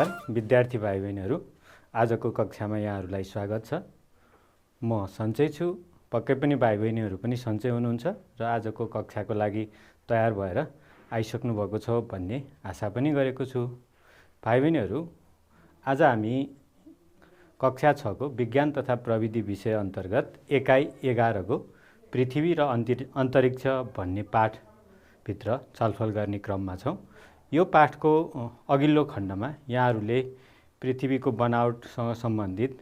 नमस्कार विद्यार्थी भाइ बहिनीहरू, आजको कक्षामा यहाँहरूलाई स्वागत छ। म सन्चै छु, पक्कै पनि भाइ बहिनीहरू पनि सन्चै हुनुहुन्छ र आजको कक्षाको लागि तयार भएर आइसक्नु भएको छ भन्ने आशा पनि गरेको छु। भाइ बहिनीहरू, आज हामी कक्षा 6 को विज्ञान तथा प्रविधि विषय अन्तर्गत एकाइ 11 को पृथ्वी र अन्तरिक्ष भन्ने पाठभित्र छलफल गर्ने क्रममा छौँ। यो पाठको अघिल्लो खण्डमा यहाँहरूले पृथ्वीको बनावटसँग सम्बन्धित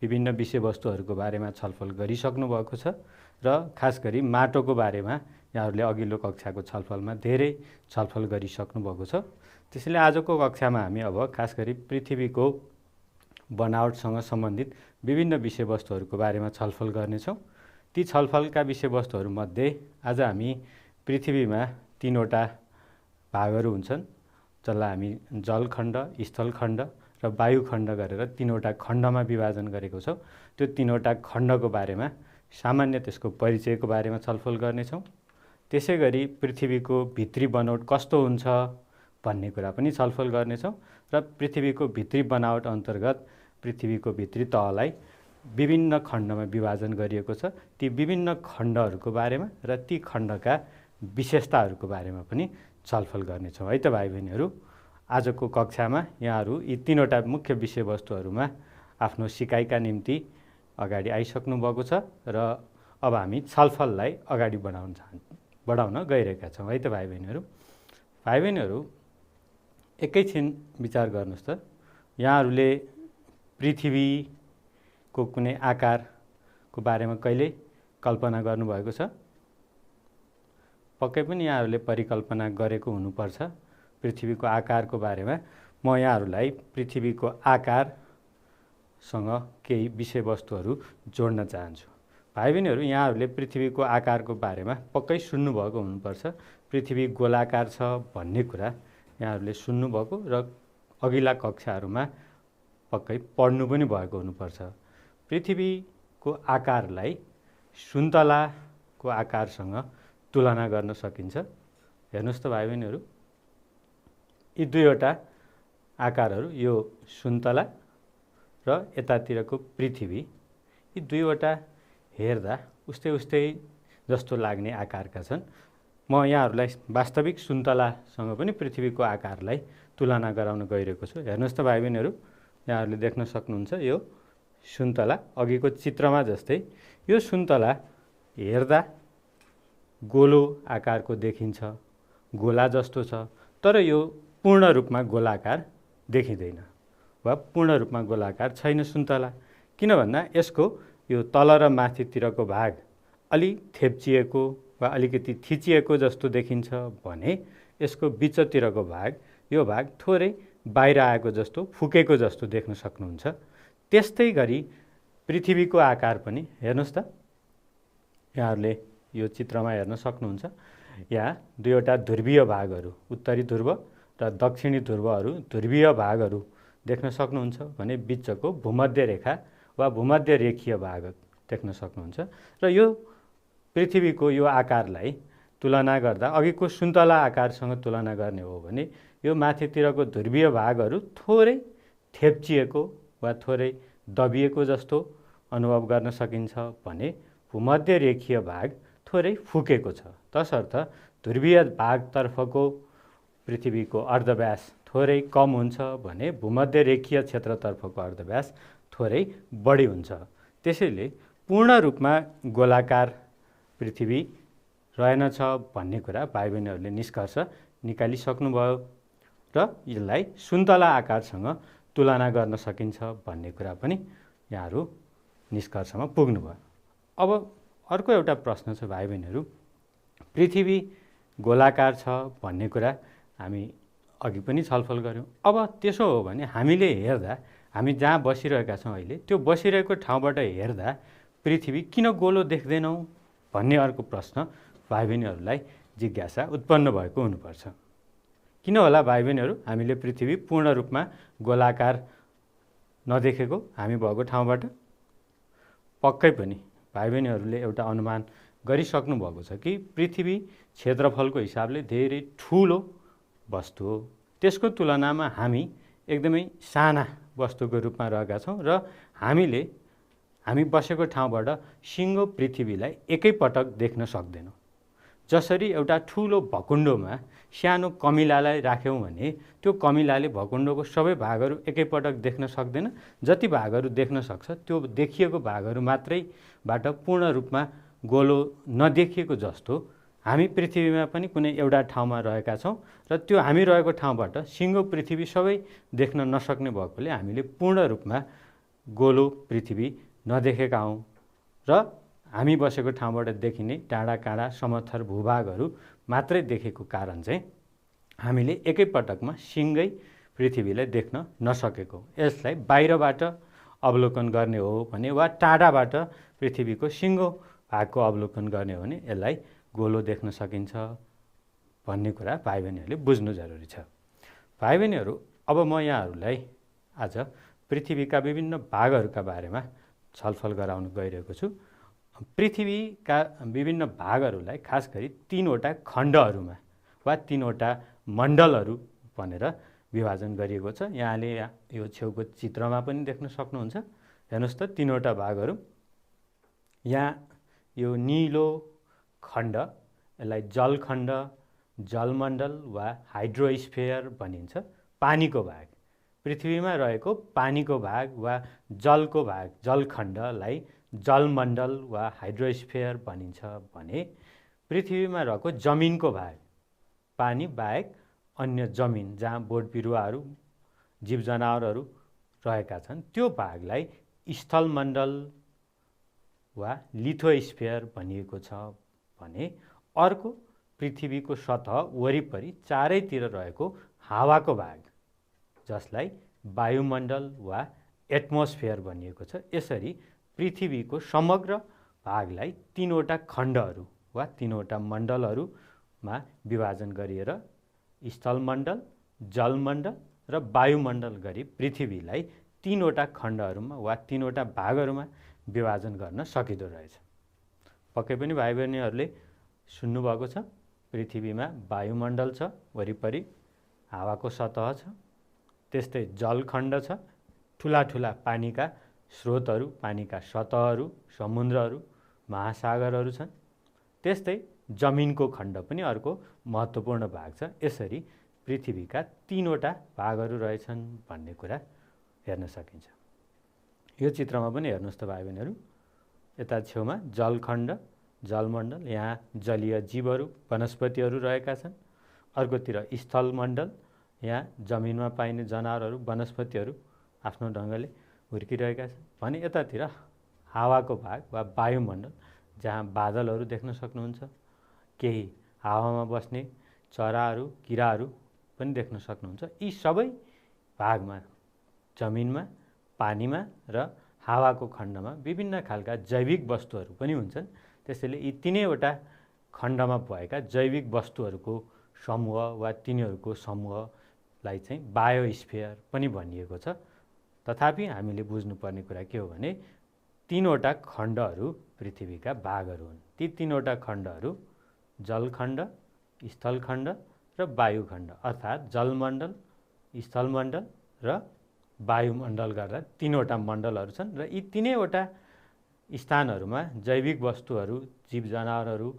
विभिन्न विषयवस्तुहरूको बारेमा छलफल गरिसक्नु भएको छ र खास गरी माटोको बारेमा यहाँहरूले अघिल्लो कक्षाको छलफलमा धेरै छलफल गरिसक्नु भएको छ। त्यसैले आजको कक्षामा हामी अब खास गरी पृथ्वीको बनावटसँग सम्बन्धित विभिन्न विषयवस्तुहरूको बारेमा छलफल गर्नेछौँ। ती छलफलका विषयवस्तुहरूमध्ये आज हामी पृथ्वीमा 3वटा भागहरू हुन्छन्, जसलाई हामी जलखण्ड, स्थलखण्ड र वायुखण्ड गरेर 3वटा खण्डमा विभाजन गरेको छौँ। त्यो 3वटा खण्डको बारेमा सामान्य त्यसको परिचयको बारेमा छलफल गर्नेछौँ। त्यसै गरी पृथ्वीको भित्री बनोट कस्तो हुन्छ भन्ने कुरा पनि छलफल गर्नेछौँ र पृथ्वीको भित्री बनावट अन्तर्गत पृथ्वीको भित्री तहलाई विभिन्न खण्डमा विभाजन गरिएको छ, ती विभिन्न खण्डहरूको बारेमा र ती खण्डका विशेषताहरूको बारेमा पनि छलफल गर्नेछौँ। है त भाइ बहिनीहरू, आजको कक्षामा यहाँहरू यी 3वटा मुख्य विषयवस्तुहरूमा आफ्नो सिकाइका निम्ति अगाडि आइसक्नु भएको छ र अब हामी छलफललाई अगाडि बढाउन गइरहेका छौँ। है त भाइ बहिनीहरू, एकैछिन विचार गर्नुहोस् त, यहाँहरूले पृथ्वीको कुनै आकारको बारेमा कहिले कल्पना गर्नुभएको छ? पक्कै पनि यहाँहरूले परिकल्पना गरेको हुनुपर्छ पृथ्वीको आकारको बारेमा। म यहाँहरूलाई पृथ्वीको आकारसँग केही विषयवस्तुहरू जोड्न चाहन्छु। भाइ बहिनीहरू, यहाँहरूले पृथ्वीको आकारको बारेमा पक्कै सुन्नुभएको हुनुपर्छ। पृथ्वी गोलाकार छ भन्ने कुरा यहाँहरूले सुन्नुभएको र अघिल्ला कक्षाहरूमा पक्कै पढ्नु पनि भएको हुनुपर्छ। पृथ्वीको आकारलाई सुन्तलाको आकारसँग तुलना गर्न सकिन्छ। हेर्नुहोस् त भाइ बहिनीहरू, यी 2वटा आकारहरू, यो सुन्तला र यतातिरको पृथ्वी, यी 2वटा हेर्दा उस्तै जस्तो लाग्ने आकारका छन्। म यहाँहरूलाई वास्तविक सुन्तलासँग पनि पृथ्वीको आकारलाई तुलना गराउन गइरहेको छु। हेर्नुहोस् त भाइ बहिनीहरू, यहाँहरूले देख्न सक्नुहुन्छ यो सुन्तला अघिको चित्रमा जस्तै। यो सुन्तला हेर्दा गोलो आकारको देखिन्छ, गोला जस्तो छ, तर यो पूर्ण रूपमा गोलाकार देखिँदैन वा पूर्ण रूपमा गोलाकार छैन सुन्तला। किन भन्दा यसको यो तल र माथितिरको भाग अलि थेप्चिएको वा अलिकति थिचिएको जस्तो देखिन्छ भने यसको बिचतिरको भाग, यो भाग थोरै बाहिर आएको जस्तो, फुकेको जस्तो देख्न सक्नुहुन्छ। त्यस्तै गरी पृथ्वीको आकार पनि हेर्नुहोस् त, यहाँहरूले यो चित्रमा हेर्न सक्नुहुन्छ। यहाँ 2वटा ध्रुवीय भागहरू, उत्तरी ध्रुव र दक्षिणी ध्रुवहरू, ध्रुवीय भागहरू देख्न सक्नुहुन्छ भने बिचको भूमध्य रेखा वा भूमध्य रेखीय भाग देख्न सक्नुहुन्छ। र यो पृथ्वीको यो आकारलाई तुलना गर्दा अघिको सुन्तला आकारसँग तुलना गर्ने हो भने यो माथितिरको ध्रुवीय भागहरू थोरै थेप्चिएको वा थोरै दबिएको जस्तो अनुभव गर्न सकिन्छ भने भूमध्य रेखीय भाग थोरै फुकेको छ। तसर्थ ध्रुवीय भागतर्फको पृथ्वीको अर्धव्यास थोरै कम हुन्छ भने भूमध्य रेखीय क्षेत्रतर्फको अर्धव्यास थोरै बढी हुन्छ। त्यसैले पूर्ण रूपमा गोलाकार पृथ्वी रहेनछ भन्ने कुरा भाइ बहिनीहरूले निष्कर्ष निकालिसक्नुभयो र यसलाई सुन्तला आकारसँग तुलना गर्न सकिन्छ भन्ने कुरा पनि यहाँहरू निष्कर्षमा पुग्नुभयो। अब अर्को एउटा प्रश्न छ भाइ बहिनीहरू, पृथ्वी गोलाकार छ भन्ने कुरा हामी अघि पनि छलफल गऱ्यौँ। अब त्यसो हो भने हामीले हेर्दा, हामी जहाँ बसिरहेका छौँ अहिले, त्यो बसिरहेको ठाउँबाट हेर्दा पृथ्वी किन गोलो देख्दैनौँ भन्ने अर्को प्रश्न भाइ बहिनीहरूलाई जिज्ञासा उत्पन्न भएको हुनुपर्छ। किन होला भाइ बहिनीहरू हामीले पृथ्वी पूर्ण रूपमा गोलाकार नदेखेको हामी भएको ठाउँबाट? पक्कै पनि भाइ बहिनीहरूले एउटा अनुमान गरिसक्नु भएको छ कि पृथ्वी क्षेत्रफलको हिसाबले धेरै ठुलो वस्तु हो। त्यसको तुलनामा हामी एकदमै साना वस्तुको रूपमा रहेका छौँ र हामी बसेको ठाउँबाट सिङ्गो पृथ्वीलाई एकैपटक देख्न सक्दैनौँ। जसरी एउटा ठुलो भकुण्डोमा सानो कमिलालाई राख्यौँ भने त्यो कमिलाले भकुण्डोको सबै भागहरू एकैपटक देख्न सक्दैन। जति भागहरू देख्न सक्छ त्यो देखिएको भागहरू मात्रैबाट पूर्ण रूपमा गोलो नदेखिएको जस्तो हामी पृथ्वीमा पनि कुनै एउटा ठाउँमा रहेका छौँ र त्यो हामी रहेको ठाउँबाट सिङ्गो पृथ्वी सबै देख्न नसक्ने भएकोले हामीले पूर्ण रूपमा गोलो पृथ्वी नदेखेका हौँ र हामी बसेको ठाउँबाट देखिने डाँडा काँडा समथर भूभागहरू मात्रै देखेको कारण चाहिँ हामीले एकैपटकमा सिङ्गै पृथ्वीलाई देख्न नसकेको। यसलाई बाहिरबाट अवलोकन गर्ने हो भने वा टाढाबाट पृथ्वीको सिङ्गो भागको अवलोकन गर्ने हो भने यसलाई गोलो देख्न सकिन्छ भन्ने कुरा भाइ बहिनीहरूले बुझ्नु जरुरी छ। भाइ बहिनीहरू, अब म यहाँहरूलाई आज पृथ्वीका विभिन्न भागहरूका बारेमा छलफल गराउन गइरहेको छु। पृथ्वीका विभिन्न भागहरूलाई खास गरी 3वटा खण्डहरूमा वा 3वटा मण्डलहरू भनेर विभाजन गरिएको छ। यहाँले यो छेउको चित्रमा पनि देख्न सक्नुहुन्छ। हेर्नुहोस् त 3वटा भागहरू। यहाँ यो नीलो खण्ड, यसलाई जलखण्ड, जलमण्डल वा हाइड्रोस्फियर भनिन्छ। पानीको भाग, पृथ्वीमा रहेको पानीको भाग वा जलको भाग, जलखण्डलाई जलमण्डल वा हाइड्रोस्फियर भनिन्छ भने पृथ्वीमा रहेको जमिनको भाग, पानी बाहेक अन्य जमिन जहाँ बोट बिरुवाहरू जीव जनावरहरू रहेका छन् त्यो भागलाई स्थलमण्डल वा लिथोस्फियर भनिएको छ भने अर्को पृथ्वीको सतह वरिपरि चारैतिर रहेको हावाको भाग जसलाई वायुमण्डल वा एटमोस्फियर भनिएको छ। यसरी पृथ्वीको समग्र भागलाई 3वटा खण्डहरू वा 3वटा मण्डलहरूमा विभाजन गरिएर स्थलमण्डल, जलमण्डल र वायुमण्डल गरी पृथ्वीलाई 3वटा खण्डहरूमा वा 3वटा भागहरूमा विभाजन गर्न सकिँदो रहेछ। पक्कै पनि भाइ बहिनीहरूले सुन्नुभएको छ, पृथ्वीमा वायुमण्डल छ, वरिपरि हावाको सतह छ, त्यस्तै जलखण्ड छ, ठुला ठुला पानीका स्रोतहरू, पानीका सतहहरू, समुद्रहरू, महासागरहरू छन्। त्यस्तै जमिनको खण्ड पनि अर्को महत्त्वपूर्ण भाग छ। यसरी पृथ्वीका 3वटा भागहरू रहेछन् भन्ने कुरा हेर्न सकिन्छ। यो चित्रमा पनि हेर्नुहोस् त भाइ बहिनीहरू, यता छेउमा जलखण्ड, जलमण्डल, यहाँ जलीय जीवहरू, वनस्पतिहरू रहेका छन्। अर्कोतिर स्थलमण्डल, यहाँ जमिनमा पाइने जनावरहरू, वनस्पतिहरू आफ्नो ढङ्गले हुर्किरहेका छन् भने यतातिर हावाको भाग वा वायुमण्डल जहाँ बादलहरू देख्न सक्नुहुन्छ, केही हावामा बस्ने चराहरू, किराहरू पनि देख्न सक्नुहुन्छ। यी सबै भागमा जमिनमा, पानीमा र हावाको खण्डमा विभिन्न खालका जैविक वस्तुहरू पनि हुन्छन्। त्यसैले यी 3वटा खण्डमा भएका जैविक वस्तुहरूको समूह वा तिनीहरूको समूहलाई चाहिँ बायोस्फियर पनि भनिएको छ। तथापि हामीले बुझ्नुपर्ने कुरा के हो भने 3वटा खण्डहरू पृथ्वीका भागहरू हुन्। ती 3वटा खण्डहरू जलखण्ड, स्थलखण्ड र वायुखण्ड, अर्थात् जलमण्डल, स्थलमण्डल र वायुमण्डल गर्दा 3वटा मण्डलहरू छन् र यी 3वटा स्थानहरूमा जैविक वस्तुहरू, जीव जनावरहरू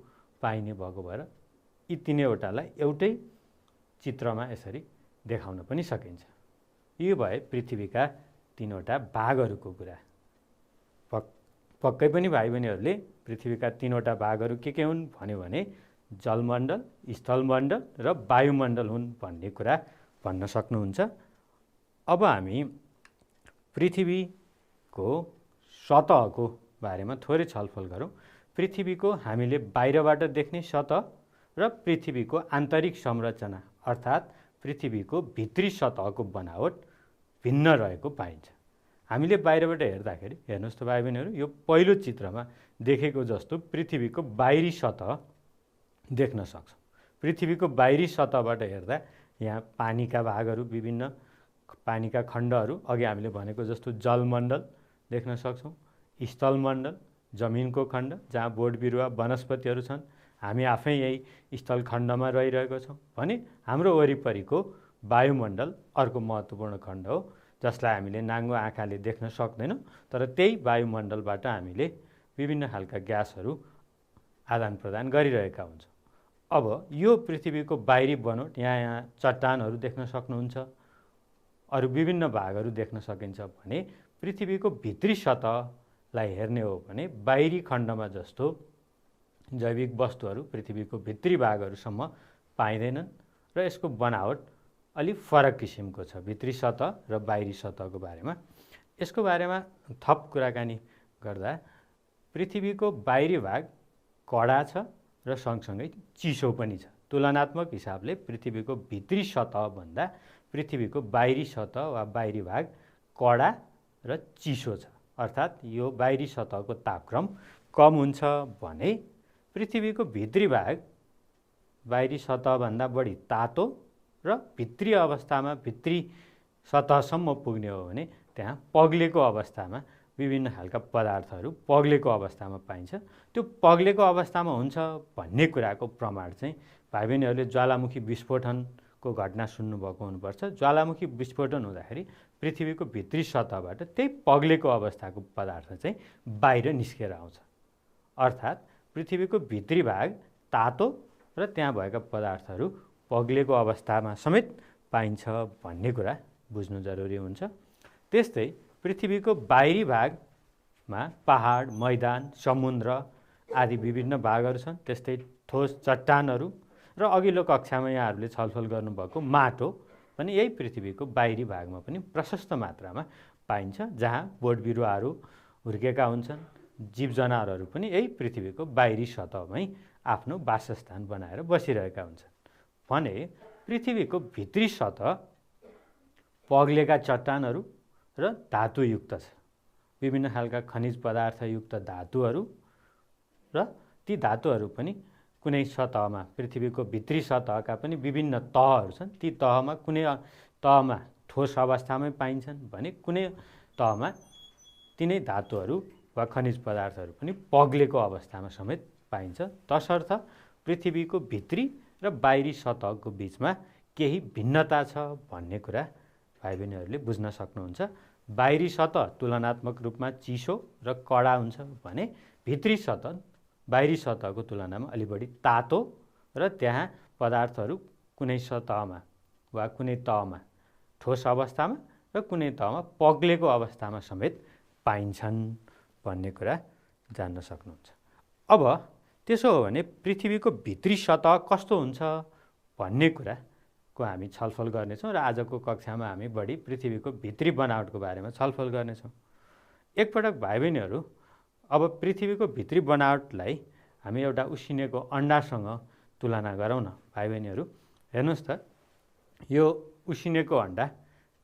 पाइने भएको भएर यी 3वटालाई एउटै चित्रमा यसरी देखाउन पनि सकिन्छ। यो भए पृथ्वीका 3वटा भागहरूको कुरा। पक्कै पनि भाइ बहिनीहरूले पृथ्वीका 3वटा भागहरू के हुन् भन्यो भने जलमण्डल, स्थलमण्डल र वायुमण्डल हुन् भन्ने कुरा भन्न सक्नुहुन्छ। अब हामी पृथ्वीको सतहको बारेमा थोरै छलफल गरौँ। पृथ्वीको हामीले बाहिरबाट देख्ने सतह र पृथ्वीको आन्तरिक संरचना अर्थात् पृथ्वीको भित्री सतहको बनावट भिन्न रहेको पाइन्छ। हामीले बाहिरबाट हेर्दाखेरि हेर्नुहोस् त भाइ बहिनीहरू, यो पहिलो चित्रमा देखेको जस्तो पृथ्वीको बाहिरी सतह देख्न सक्छौँ। पृथ्वीको बाहिरी सतहबाट हेर्दा यहाँ पानीका भागहरू, विभिन्न पानीका खण्डहरू, अघि हामीले भनेको जस्तो जलमण्डल देख्न सक्छौँ, स्थलमण्डल जमिनको खण्ड जहाँ बोट बिरुवा वनस्पतिहरू छन्। हामी आफै यही स्थलखण्डमा रहिरहेको छौँ भने हाम्रो वरिपरिको वायुमण्डल अर्को महत्त्वपूर्ण खण्ड हो जसलाई हामीले नाङ्गो आँखाले देख्न सक्दैनौँ, तर त्यही वायुमण्डलबाट हामीले विभिन्न खालका ग्यासहरू आदान प्रदान गरिरहेका हुन्छौँ। अब यो पृथ्वीको बाहिरी बनोट यहाँ चट्टानहरू देख्न सक्नुहुन्छ, अरू विभिन्न भागहरू देख्न सकिन्छ भने पृथ्वीको भित्री सतहलाई हेर्ने हो भने बाहिरी खण्डमा जस्तो जैविक वस्तुहरू पृथ्वीको भित्री भागहरूसम्म पाइँदैनन् र यसको बनावट अलि फरक किसिमको छ भित्री सतह र बाहिरी सतहको बारेमा। यसको बारेमा थप कुराकानी गर्दा पृथ्वीको बाहिरी भाग कडा छ र सँगसँगै चिसो पनि छ। तुलनात्मक हिसाबले पृथ्वीको भित्री सतहभन्दा पृथ्वीको बाहिरी सतह वा बाहिरी भाग कडा र चिसो छ, अर्थात् यो बाहिरी सतहको तापक्रम कम हुन्छ भने पृथ्वीको भित्री भाग बाहिरी सतहभन्दा बढी तातो र भित्री अवस्थामा भित्री सतहसम्म पुग्ने हो भने त्यहाँ पग्लेको अवस्थामा विभिन्न खालका पदार्थहरू पग्लेको अवस्थामा पाइन्छ। त्यो पग्लेको अवस्थामा हुन्छ भन्ने कुराको प्रमाण चाहिँ भाइ बहिनीहरूले ज्वालामुखी विस्फोटनको घटना सुन्नुभएको हुनुपर्छ। ज्वालामुखी विस्फोटन हुँदाखेरि पृथ्वीको भित्री सतहबाट त्यही पग्लेको अवस्थाको पदार्थ चाहिँ बाहिर निस्केर आउँछ, अर्थात् पृथ्वीको भित्री भाग तातो र त्यहाँ भएका पदार्थहरू पग्लेको अवस्थामा समेत पाइन्छ भन्ने कुरा बुझ्नु जरुरी हुन्छ। त्यस्तै पृथ्वीको बाहिरी भागमा पहाड, मैदान, समुद्र आदि विभिन्न भागहरू छन्। त्यस्तै ठोस चट्टानहरू र अघिल्लो कक्षामा यहाँहरूले छलफल गर्नुभएको माटो पनि यही पृथ्वीको बाहिरी भागमा पनि प्रशस्त मात्रामा पाइन्छ, जहाँ बोट बिरुवाहरू हुर्केका हुन्छन्। जीव जनावरहरू पनि यही पृथ्वीको बाहिरी सतहमै आफ्नो वासस्थान बनाएर बसिरहेका हुन्छन् भने पृथ्वीको भित्री सतह पग्लेका चट्टानहरू र धातुयुक्त छ। विभिन्न खालका खनिज पदार्थयुक्त धातुहरू र ती धातुहरू पनि कुनै सतहमा पृथ्वीको भित्री सतहका पनि विभिन्न तहहरू छन्। ती तहमा कुनै तहमा ठोस अवस्थामै पाइन्छन् भने कुनै तहमा तिनै धातुहरू वा खनिज पदार्थहरू पनि पग्लेको अवस्थामा समेत पाइन्छ। तसर्थ पृथ्वीको भित्री र बाहिरी सतहको बिचमा केही भिन्नता छ भन्ने कुरा भाइ बहिनीहरूले बुझ्न सक्नुहुन्छ। बाहिरी सतह तुलनात्मक रूपमा चिसो र कडा हुन्छ भने भित्री सतह बाहिरी सतहको तुलनामा अलि बढी तातो र त्यहाँ पदार्थहरू कुनै सतहमा वा कुनै तहमा ठोस अवस्थामा र कुनै तहमा पग्लेको अवस्थामा समेत पाइन्छन् भन्ने कुरा जान्न सक्नुहुन्छ। अब त्यसो हो भने पृथ्वीको भित्री सतह कस्तो हुन्छ भन्ने कुराको हामी छलफल गर्नेछौँ र आजको कक्षामा हामी बढी पृथ्वीको भित्री बनावटको बारेमा छलफल गर्नेछौँ। एकपटक भाइ बहिनीहरू अब पृथ्वीको भित्री बनावटलाई हामी एउटा उसिनेको अन्डासँग तुलना गरौँ न। भाइ बहिनीहरू हेर्नुहोस् त, यो उसिनेको अन्डा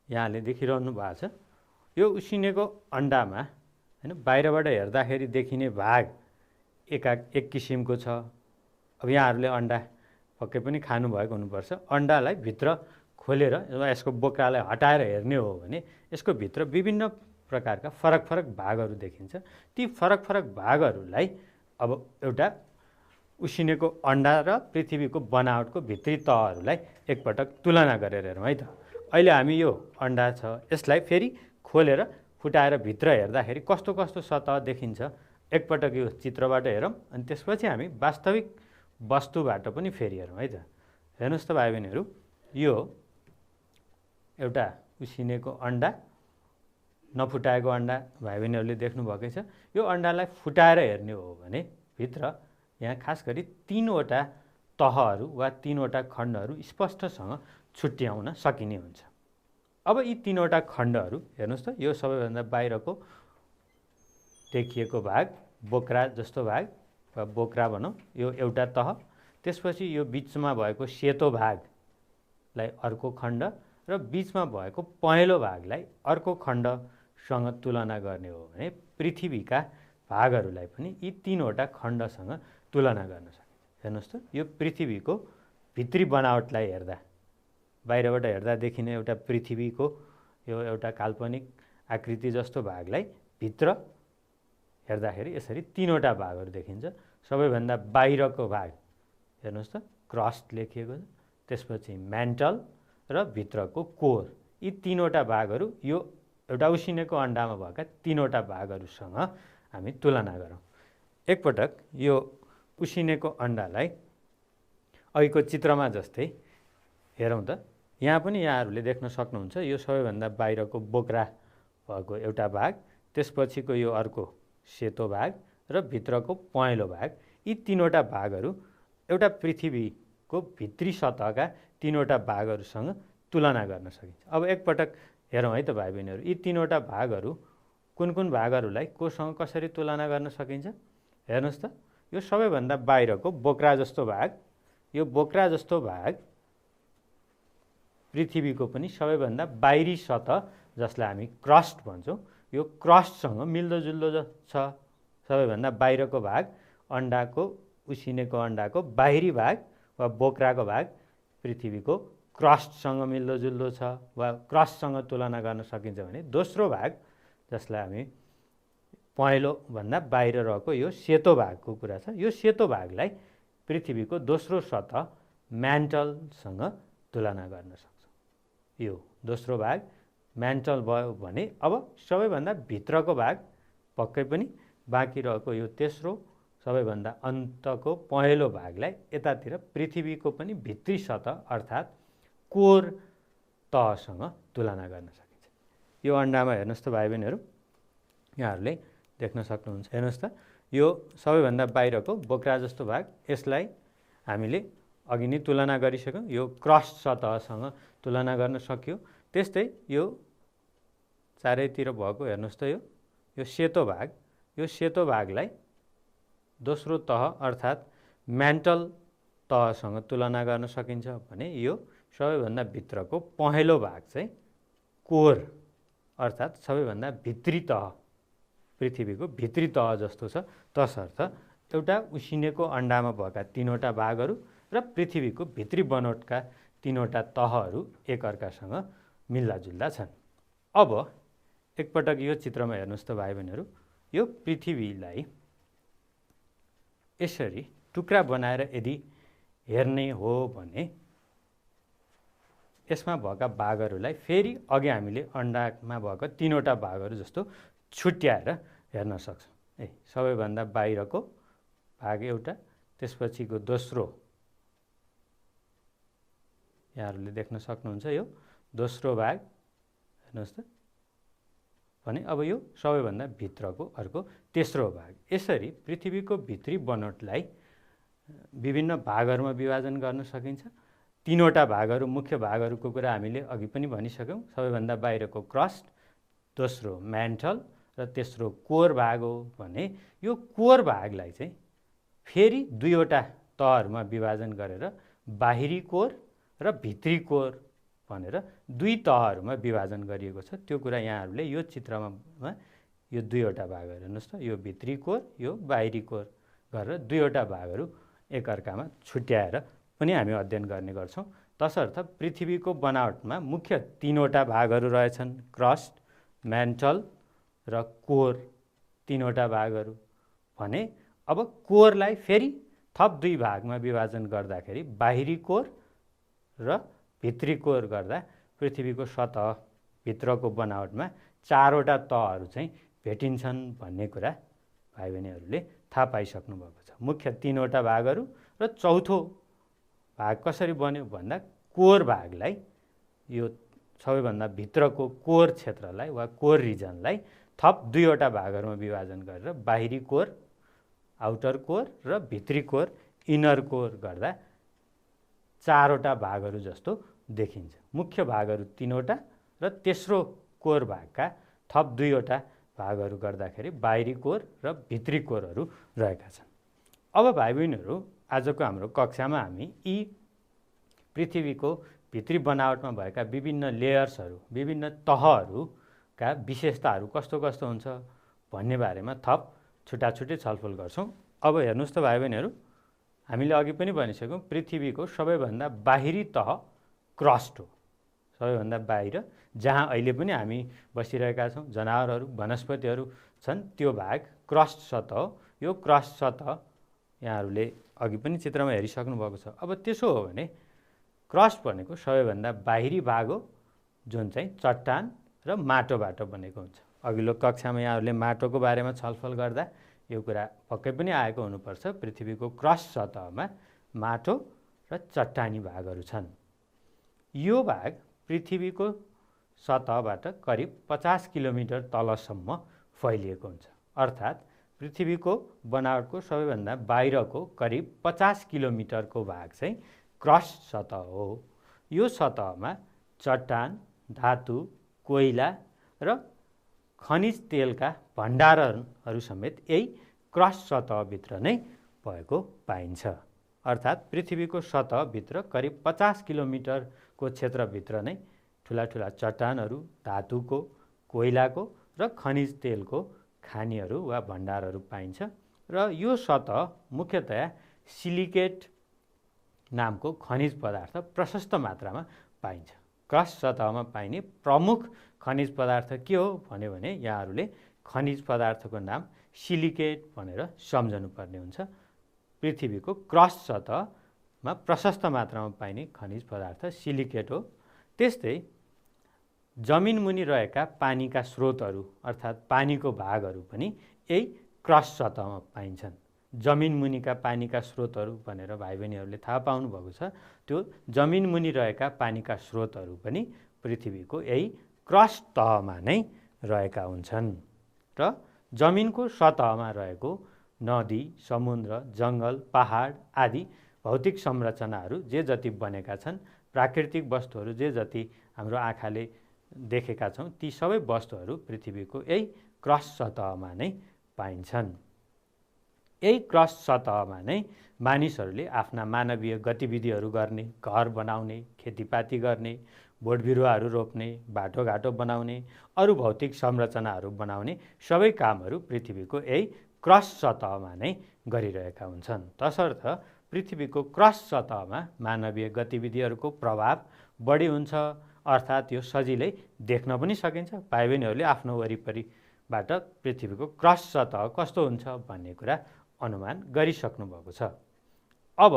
यहाँले देखिरहनु भएको छ। यो उसिनेको अन्डामा हैन बाहिरबाट हेर्दाखेरि देखिने भाग एक किसिमको छ। अब यहाँहरूले अन्डा पक्कै पनि खानुभएको हुनुपर्छ। अन्डालाई भित्र खोलेर यसको बोक्रालाई हटाएर हेर्ने हो भने यसको भित्र विभिन्न प्रकारका फरक फरक भागहरू देखिन्छ। ती फरक फरक भागहरूलाई अब एउटा उसिनेको अन्डा र पृथ्वीको बनावटको भित्री तहहरूलाई एकपटक तुलना गरेर हेरौँ है त। अहिले हामी यो अन्डा छ, यसलाई फेरि खोलेर फुटाएर भित्र हेर्दाखेरि कस्तो कस्तो सतह देखिन्छ एकपटक यो चित्रबाट हेरौँ अनि त्यसपछि हामी वास्तविक वस्तुबाट पनि फेरि हेरौँ है त। हेर्नुहोस् त भाइ बहिनीहरू, यो एउटा उसिनेको अन्डा, नफुटाएको अन्डा भाइ बहिनीहरूले देख्नुभएकै छ। यो अन्डालाई फुटाएर हेर्ने हो भने भित्र यहाँ खास गरी तीनवटा तहहरू वा तीनवटा खण्डहरू स्पष्टसँग छुट्याउन सकिने हुन्छ। अब यी तीनवटा खण्डहरू हेर्नुहोस् त, यो सबैभन्दा बाहिरको देखिएको भाग बोक्रा जस्तो भाग वा बोक्रा भनौँ, यो एउटा तह। त्यसपछि यो बिचमा भएको सेतो भागलाई अर्को खण्ड र बिचमा भएको पहेँलो भागलाई अर्को खण्डसँग तुलना गर्ने हो भने पृथ्वीका भागहरूलाई पनि यी तीनवटा खण्डसँग तुलना गर्न सकिन्छ। हेर्नुहोस् त, यो पृथ्वीको भित्री बनावटलाई हेर्दा बाहिरबाट हेर्दा देखिने एउटा पृथ्वीको यो एउटा काल्पनिक आकृति जस्तो भागलाई भित्र हेर्दाखेरि यसरी तीनवटा भागहरू देखिन्छ। सबैभन्दा बाहिरको भाग हेर्नुहोस् त, क्रस्ट लेखिएको छ, त्यसपछि मेन्टल र भित्रको कोर, यी तीनवटा भागहरू यो एउटा उसिनेको अन्डामा भएका तीनवटा भागहरूसँग हामी तुलना गरौँ। एकपटक यो उसिनेको अन्डालाई अहिलेको चित्रमा जस्तै हेरौँ त। यहाँ पनि यहाँहरूले देख्न सक्नुहुन्छ यो सबैभन्दा बाहिरको बोक्रा भएको एउटा भाग, त्यसपछिको यो अर्को सेतो भाग र भित्रको पहेँलो भाग, यी तीनवटा भागहरू एउटा पृथ्वीको भित्री सतहका तीनवटा भागहरूसँग तुलना गर्न सकिन्छ। अब एकपटक हेरौँ है त भाइ बहिनीहरू, यी तीनवटा भागहरू कुन कुन भागहरूलाई कोसँग कसरी तुलना गर्न सकिन्छ? हेर्नुहोस् त, यो सबैभन्दा बाहिरको बोक्रा जस्तो भाग, यो बोक्रा जस्तो भाग पृथ्वीको पनि सबैभन्दा बाहिरी सतह जसलाई हामी क्रस्ट भन्छौँ, यो क्रस्टसँग मिल्दोजुल्दो छ। सबैभन्दा बाहिरको भाग अन्डाको उसिनेको अन्डाको बाहिरी भाग वा बोक्राको भाग पृथ्वीको क्रस्टसँग मिल्दोजुल्दो छ वा क्रस्टसँग तुलना गर्न सकिन्छ भने दोस्रो भाग जसलाई हामी पहेँलोभन्दा बाहिर रहेको यो सेतो भागको कुरा छ, यो सेतो भागलाई पृथ्वीको दोस्रो सतह म्यान्टलसँग तुलना गर्न सक्छौँ। यो दोस्रो भाग म्यान्टल भयो भने अब सबैभन्दा भित्रको भाग पक्कै पनि बाँकी रहेको यो तेस्रो सबैभन्दा अन्तको पहेँलो भागलाई यतातिर पृथ्वीको पनि भित्री सतह अर्थात् कोर तहसँग तुलना गर्न सकिन्छ। यो अन्डामा हेर्नुहोस् त भाइ बहिनीहरू, यहाँहरूले देख्न सक्नुहुन्छ। हेर्नुहोस् त, यो सबैभन्दा बाहिरको बोक्रा जस्तो भाग, यसलाई हामीले अघि नै तुलना गरिसक्यौँ, यो क्रस्ट सतहसँग तुलना गर्न सकियो। त्यस्तै यो चारैतिर भएको हेर्नुहोस् त, यो सेतो भाग, यो सेतो भागलाई दोस्रो तह अर्थात् म्यान्टल तहसँग तुलना गर्न सकिन्छ भने यो सबैभन्दा भित्रको पहेँलो भाग चाहिँ कोर अर्थात् सबैभन्दा भित्री तह, पृथ्वीको भित्री तह जस्तो छ। तसर्थ एउटा उसिनेको अन्डामा भएका तीनवटा भागहरू र पृथ्वीको भित्री बनोटका तीनवटा तहहरू एकअर्कासँग मिल्दाजुल्दा छन्। अब एकपटक यो चित्रमा हेर्नुहोस् त भाइ बहिनीहरू, यो पृथ्वीलाई यसरी टुक्रा बनाएर यदि हेर्ने हो भने यसमा भएका भागहरूलाई फेरि अघि हामीले अन्डामा भएका तीनवटा भागहरू जस्तो छुट्याएर हेर्न सक्छौँ। सबैभन्दा बाहिरको भाग एउटा, त्यसपछिको दोस्रो, यहाँहरूले देख्न सक्नुहुन्छ यो दोस्रो भाग हेर्नुहोस् त भने अब यो सबैभन्दा भित्रको अर्को तेस्रो भाग। यसरी पृथ्वीको भित्री बनोटलाई विभिन्न भागहरूमा विभाजन गर्न सकिन्छ। तीनवटा भागहरू, मुख्य भागहरूको कुरा हामीले अघि पनि भनिसक्यौँ। सबैभन्दा बाहिरको क्रस्ट, दोस्रो म्यान्टल र तेस्रो कोर भाग हो भने यो कोर भागलाई चाहिँ फेरि दुईवटा तहहरूमा विभाजन गरेर बाहिरी कोर र भित्री कोर भनेर दुई तहहरूमा विभाजन गरिएको छ। त्यो कुरा यहाँहरूले यो चित्रमा यो दुईवटा भागहरू हेर्नुहोस् त, यो भित्री कोर, यो बाहिरी कोर गरेर दुईवटा भागहरू एकअर्कामा छुट्याएर पनि हामी अध्ययन गर्ने गर्छौँ। तसर्थ पृथ्वीको बनावटमा मुख्य तीनवटा भागहरू रहेछन्, क्रस्ट, म्यान्टल र कोर, तीनवटा भागहरू भने अब कोरलाई फेरि थप दुई भागमा विभाजन गर्दाखेरि बाहिरी कोर र भित्री कोर गर्दा पृथ्वीको सतह भित्रको बनावटमा चारवटा तहहरू चाहिँ भेटिन्छन् भन्ने कुरा भाइ बहिनीहरूले थाहा पाइसक्नु भएको छ। मुख्य तीनवटा भागहरू र चौथो भाग कसरी बन्यो भन्दा कोर भागलाई, यो सबैभन्दा भित्रको कोर क्षेत्रलाई वा कोर रिजनलाई थप दुईवटा भागहरूमा विभाजन गरेर बाहिरी कोर, आउटर कोर र भित्री कोर, इनर कोर गर्दा चारवटा भागहरू जस्तो देखिन्छ। मुख्य भागहरू तीनवटा र तेस्रो कोर भागका थप दुईवटा भागहरू गर्दाखेरि बाहिरी कोर र भित्री कोरहरू रहेका छन्। अब भाइ बहिनीहरू, आजको हाम्रो कक्षामा हामी यी पृथ्वीको भित्री बनावटमा भएका विभिन्न लेयर्सहरू, विभिन्न तहहरूका विशेषताहरू कस्तो कस्तो हुन्छ भन्ने बारेमा थप छुट्टाछुट्टै छलफल गर्छौँ। अब हेर्नुहोस् त भाइ बहिनीहरू, हामीले अघि पनि भनिसक्यौँ पृथ्वीको सबैभन्दा बाहिरी तह क्रस्ट हो। सबैभन्दा बाहिर जहाँ अहिले पनि हामी बसिरहेका छौँ, जनावरहरू, वनस्पतिहरू छन्, त्यो भाग क्रस्ट सतह हो। यो क्रस्ट सतह यहाँहरूले अघि पनि चित्रमा हेरिसक्नु भएको छ। अब त्यसो हो भने क्रस्ट भनेको सबैभन्दा बाहिरी भाग हो जुन चाहिँ चट्टान र माटोबाट बनेको हुन्छ। अघिल्लो कक्षामा यहाँहरूले माटोको बारेमा छलफल गर्दा यो कुरा पक्कै पनि आएको हुनुपर्छ। पृथ्वीको क्रस्ट सतहमा माटो र चट्टानी भागहरू छन्। यो भाग पृथ्वीको सतहबाट करिब 50 किलोमिटर तलसम्म फैलिएको हुन्छ। अर्थात् पृथ्वीको बनावटको सबैभन्दा बाहिरको करिब 50 किलोमिटरको भाग चाहिँ क्रस्ट सतह हो। यो सतहमा चट्टान, धातु, कोइला र खनिज तेलका भण्डारहरू समेत यही क्रस्ट सतहभित्र नै भएको पाइन्छ। अर्थात् पृथ्वीको सतहभित्र करिब 50 किलोमिटरको क्षेत्रभित्र नै ठुला ठुला चट्टानहरू, धातुको, कोइलाको र खनिज तेलको खानीहरू वा भण्डारहरू पाइन्छ। र यो सतह मुख्यतया सिलिकेट नामको खनिज पदार्थ प्रशस्त मात्रामा पाइन्छ। क्रस्ट सतहमा पाइने प्रमुख खनिज पदार्थ के हो भन्यो भने यहाँहरूले खनिज पदार्थको नाम सिलिकेट भनेर सम्झनुपर्ने हुन्छ। पृथ्वीको क्रस्ट सतहमा प्रशस्त मात्रामा पाइने खनिज पदार्थ सिलिकेट हो। त्यस्तै जमिन मुनि रहेका पानीका स्रोतहरू अर्थात् पानीको भागहरू पनि यही क्रस्ट सतहमा पाइन्छन्। जमिन मुनिका पानीका स्रोतहरू भनेर भाइ बहिनीहरूले थाहा पाउनुभएको छ। त्यो जमिन मुनि रहेका पानीका स्रोतहरू पनि पृथ्वीको यही क्रस्ट तहमा नै रहेका हुन्छन्। र जमिनको सतहमा रहेको नदी, समुद्र, जङ्गल, पहाड आदि भौतिक संरचनाहरू जे जति बनेका छन्, प्राकृतिक वस्तुहरू जे जति हाम्रो आँखाले देखेका छौँ, ती सबै वस्तुहरू पृथ्वीको यही क्रस्ट सतहमा नै पाइन्छन्। यही क्रस्ट सतहमा नै मानिसहरूले आफ्ना मानवीय गतिविधिहरू गर्ने, घर बनाउने, खेतीपाती गर्ने, बोट बिरुवाहरू रोप्ने, बाटोघाटो बनाउने, अरू भौतिक संरचनाहरू बनाउने सबै कामहरू पृथ्वीको यही क्रस्ट सतहमा नै गरिरहेका हुन्छन्। तसर्थ पृथ्वीको क्रस्ट सतहमा मानवीय गतिविधिहरूको प्रभाव बढी हुन्छ। अर्थात् यो सजिलै देख्न पनि सकिन्छ। भाइ बहिनीहरूले आफ्नो वरिपरिबाट पृथ्वीको क्रस्ट सतह कस्तो हुन्छ भन्ने कुरा अनुमान गरिसक्नु भएको छ। अब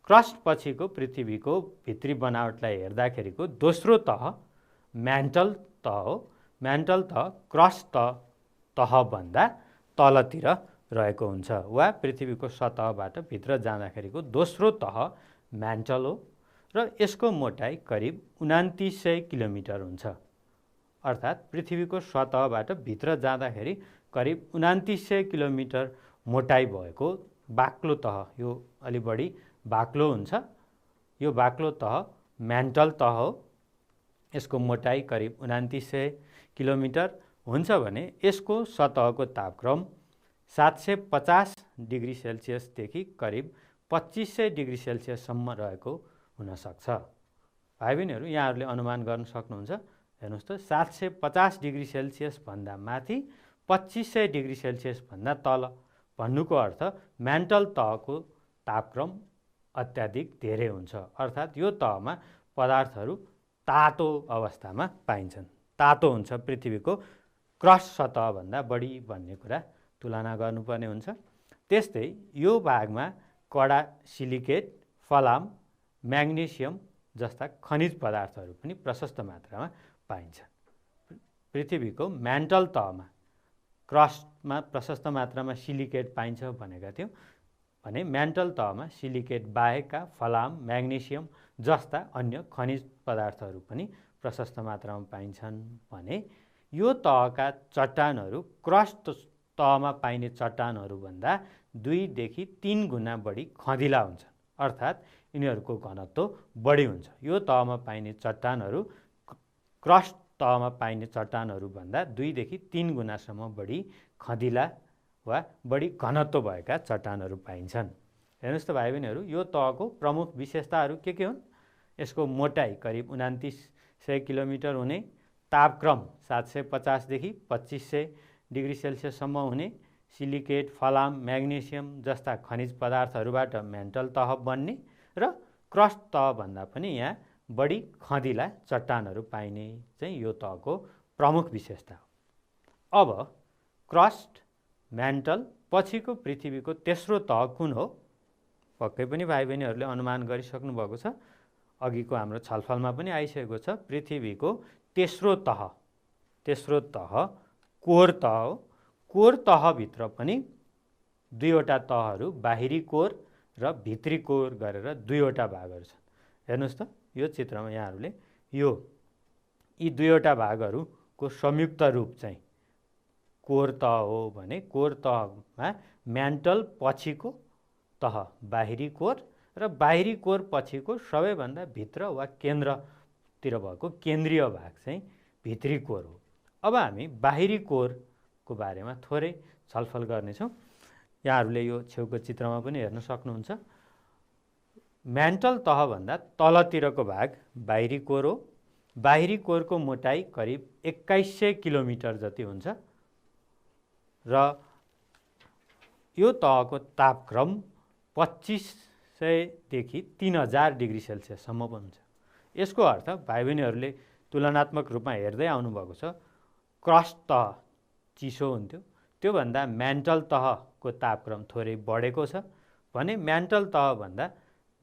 क्रस्ट पछिको पृथ्वीको भित्री बनावटलाई हेर्दाखेरिको दोस्रो तह म्यान्टल तह हो। म्यान्टल तह क्रस्ट तहभन्दा तलतिर रहेको हुन्छ वा पृथ्वीको सतहबाट भित्र जाँदाखेरिको दोस्रो तह म्यान्टल हो र यसको मोटाइ करिब 2900 किलोमिटर हुन्छ। अर्थात् पृथ्वीको सतहबाट भित्र जाँदाखेरि करिब 2900 किलोमिटर मोटाइ भएको बाक्लो तह, यो अलि बढी बाक्लो हुन्छ, यो बाक्लो तह म्यान्टल तह हो। यसको मोटाइ करिब 2900 किलोमिटर हुन्छ भने यसको सतहको तापक्रम 750 डिग्री सेल्सियसदेखि करिब 2500 डिग्री सेल्सियससम्म रहेको हुनसक्छ। भाइ बहिनीहरू यहाँहरूले अनुमान गर्न सक्नुहुन्छ। हेर्नुहोस् त, 750 डिग्री सेल्सियसभन्दा माथि 2500 डिग्री सेल्सियसभन्दा तल भन्नुको अर्थ म्यान्टल तहको तापक्रम अत्याधिक धेरै हुन्छ। अर्थात् यो तहमा पदार्थहरू तातो अवस्थामा पाइन्छन्। तातो हुन्छ पृथ्वीको क्रस्ट सतहभन्दा बढी भन्ने कुरा तुलना गर्नुपर्ने हुन्छ। त्यस्तै यो भागमा कडा सिलिकेट, फलाम, म्याग्नेसियम जस्ता खनिज पदार्थहरू पनि प्रशस्त मात्रामा पाइन्छन्। पृथ्वीको म्यान्टल तहमा क्रस्टमा प्रशस्त मात्रामा सिलिकेट पाइन्छ भनेका थियौँ भने म्यान्टल तहमा सिलिकेट बाहेकका फलाम, म्याग्नेसियम जस्ता अन्य खनिज पदार्थहरू पनि प्रशस्त मात्रामा पाइन्छन् भने यो तहका चट्टानहरू क्रस्ट तहमा पाइने चट्टानहरूभन्दा 2 देखि 3 गुणा बढी खँदिला हुन्छन्। अर्थात् यिनीहरूको घनत्व बढी हुन्छ। यो तहमा पाइने चट्टानहरू क्रस्ट तहमा पाइने चट्टानहरूभन्दा 2 देखि 3 गुणासम्म बढी खँदिला वा बढी घनत्व भएका चट्टानहरू पाइन्छन्। हेर्नुहोस् त भाइ बहिनीहरू, यो तहको प्रमुख विशेषताहरू के हुन्? यसको मोटाइ करिब 2900 किलोमिटर हुने, तापक्रम 750 देखि 2500 डिग्री सेल्सियससम्म हुने, सिलिकेट, फलाम, म्याग्नेसियम जस्ता खनिज पदार्थहरूबाट म्यान्टल तह बन्ने र क्रस्ट तहभन्दा पनि यहाँ बढी खँदिला चट्टानहरू पाइने चाहिँ यो तहको प्रमुख विशेषता हो। अब क्रस्ट, म्यान्टल पछिको पृथ्वीको तेस्रो तह कुन हो? पक्कै पनि भाइ बहिनीहरूले अनुमान गरिसक्नु भएको छ। अघिको हाम्रो छलफलमा पनि आइसकेको छ, पृथ्वीको तेस्रो तह कोर तह हो। कोर तहभित्र पनि दुईवटा तहहरू, बाहिरी कोर र भित्री कोर गरेर दुईवटा भागहरू छन्। हेर्नुहोस् त यो चित्रमा यहाँहरूले यी दुईवटा भागहरूको संयुक्त रूप चाहिँ कोर तह हो भने कोर तहमा म्यान्टल पछिको तह बाहिरी कोर र बाहिरी कोर पछिको सबैभन्दा भित्र वा केन्द्रतिर भएको केन्द्रीय भाग चाहिँ भित्री कोर हो। अब हामी बाहिरी कोरको बारेमा थोरै छलफल गर्नेछौँ। यहाँहरूले यो छेउको चित्रमा पनि हेर्न सक्नुहुन्छ। म्यान्टल तहभन्दा तलतिरको भाग बाहिरी कोर हो। बाहिरी कोरको मोटाइ करिब 2100 किलोमिटर जति हुन्छ र यो तहको तापक्रम 2500 देखि 3000 डिग्री सेल्सियससम्म हुन्छ। यसको अर्थ भाइ बहिनीहरूले तुलनात्मक रूपमा हेर्दै आउनुभएको छ। क्रस्ट तह चिसो हुन्थ्यो, त्योभन्दा म्यान्टल तहको तापक्रम थोरै बढेको छ भने म्यान्टल तहभन्दा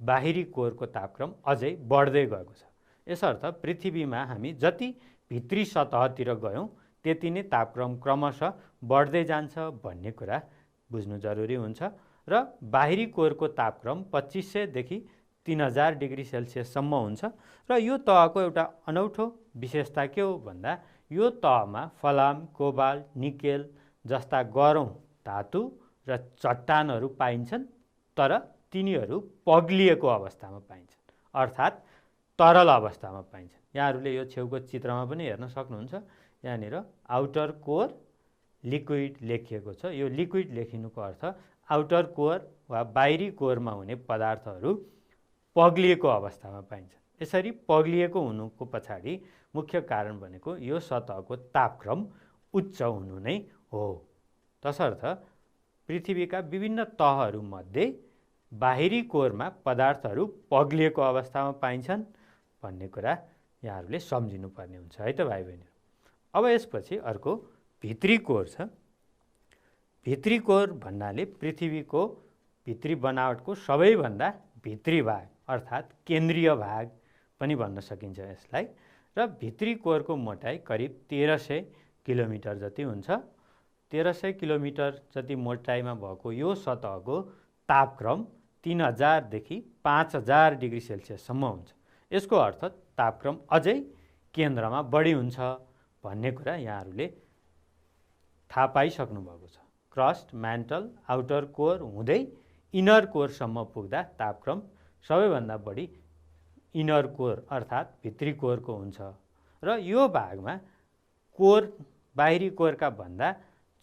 बाहिरी कोरको तापक्रम अझै बढ्दै गएको छ। यसर्थ पृथ्वीमा हामी जति भित्री सतहतिर गयौँ त्यति नै तापक्रम क्रमशः बढ्दै जान्छ भन्ने कुरा बुझ्नु जरुरी हुन्छ र बाहिरी कोरको तापक्रम 2500 देखि 3000 डिग्री सेल्सियससम्म हुन्छ र यो तहको एउटा अनौठो विशेषता के हो भन्दा यो तहमा फलाम, कोबाल्ट, निकेल जस्ता गह्रौँ धातु र चट्टानहरू पाइन्छन्, तर तिनीहरू पग्लिएको अवस्थामा पाइन्छन्, अर्थात् तरल अवस्थामा पाइन्छन्। यहाँहरूले यो छेउको चित्रमा पनि हेर्न सक्नुहुन्छ। यहाँनिर आउटर कोर लिक्विड लेखिएको छ। यो लिक्विड लेखिनुको अर्थ आउटर कोर वा बाहिरी कोरमा हुने पदार्थहरू पग्लिएको अवस्थामा पाइन्छन्। यसरी पग्लिएको हुनुको पछाडि मुख्य कारण भनेको यो सतहको तापक्रम उच्च हुनु नै हो। तसर्थ पृथ्वीका विभिन्न तहहरूमध्ये बाहिरी कोरमा पदार्थहरू पग्लिएको अवस्थामा पाइन्छन् भन्ने कुरा यहाँहरूले सम्झिनुपर्ने हुन्छ है त भाइ बहिनी। अब यसपछि अर्को भित्री कोर छ। भित्री कोर भन्नाले पृथ्वीको भित्री बनावटको सबैभन्दा भित्री भाग अर्थात् केन्द्रीय भाग पनि भन्न सकिन्छ यसलाई र भित्री कोरको मोटाइ करिब 1300 किलोमिटर जति हुन्छ। 1300 किलोमिटर जति मोटाइमा भएको यो सतहको तापक्रम 3000 देखि 5000 डिग्री सेल्सियससम्म हुन्छ। यसको अर्थ तापक्रम अझै केन्द्रमा बढी हुन्छ भन्ने कुरा यहाँहरूले थाहा पाइसक्नु भएको छ। क्रस्ट, म्यान्टल, आउटर कोर हुँदै इनर कोरसम्म पुग्दा तापक्रम सबैभन्दा बढी इनर कोर अर्थात् भित्री कोरको हुन्छ र यो भागमा कोर बाहिरी कोरका भन्दा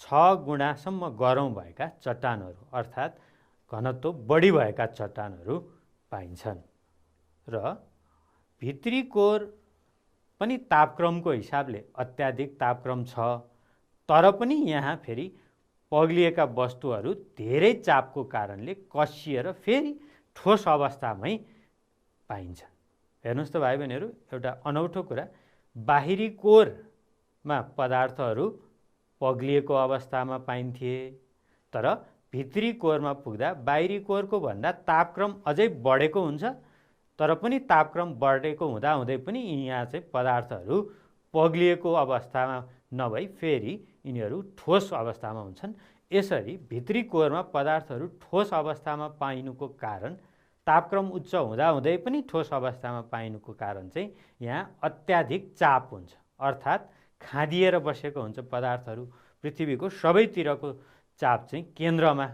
6 गुणासम्म गह्रौँ भएका चट्टानहरू अर्थात् घनत्व बढी भएका चट्टानहरू पाइन्छन् र भित्री कोर पनि तापक्रमको हिसाबले अत्याधिक तापक्रम छ, तर पनि यहाँ फेरि पग्लिएका वस्तुहरू धेरै चापको कारणले कसिएर फेरि ठोस अवस्थामै पाइन्छन्। हेर्नुहोस् त भाइ बहिनीहरू, एउटा अनौठो कुरा, बाहिरी कोरमा पदार्थहरू पग्लिएको अवस्थामा पाइन्थे, तर भित्री कोरमा पुग्दा बाहिरी कोरको भन्दा तापक्रम अझै बढेको हुन्छ, तर पनि तापक्रम बढेको हुँदाहुँदै पनि यहाँ चाहिँ पदार्थहरू पग्लिएको अवस्थामा नभई फेरि यिनीहरू ठोस अवस्थामा हुन्छन्। यसरी भित्री कोरमा पदार्थहरू ठोस अवस्थामा पाइनुको कारण, तापक्रम उच्च हुँदाहुँदै पनि ठोस अवस्थामा पाइनुको कारण चाहिँ यहाँ अत्याधिक चाप हुन्छ, अर्थात् खाँदिएर बसेको हुन्छ पदार्थहरू। पृथ्वीको सबैतिरको चाप चाहिँ केन्द्रमा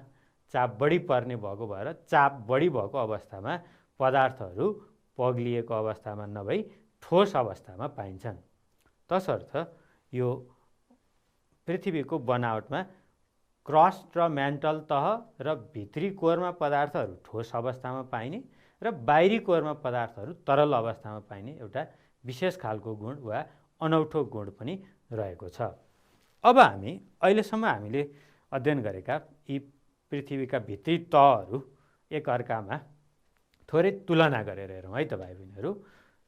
चाप बढी पर्ने भएको भएर चाप बढी भएको अवस्थामा पदार्थहरू पग्लिएको अवस्थामा नभई ठोस अवस्थामा पाइन्छन्। तसर्थ यो पृथ्वीको बनावटमा क्रस्ट र म्यान्टल तह र भित्री कोरमा पदार्थहरू ठोस अवस्थामा पाइने र बाहिरी कोरमा पदार्थहरू तरल अवस्थामा पाइने एउटा विशेष खालको गुण वा अनौठो गुण पनि रहेको छ। अब हामी अहिलेसम्म हामीले अध्ययन गरेका यी पृथ्वीका भित्री तहहरू एकअर्कामा थोरै तुलना गरेर हेरौँ है त भाइ बहिनीहरू।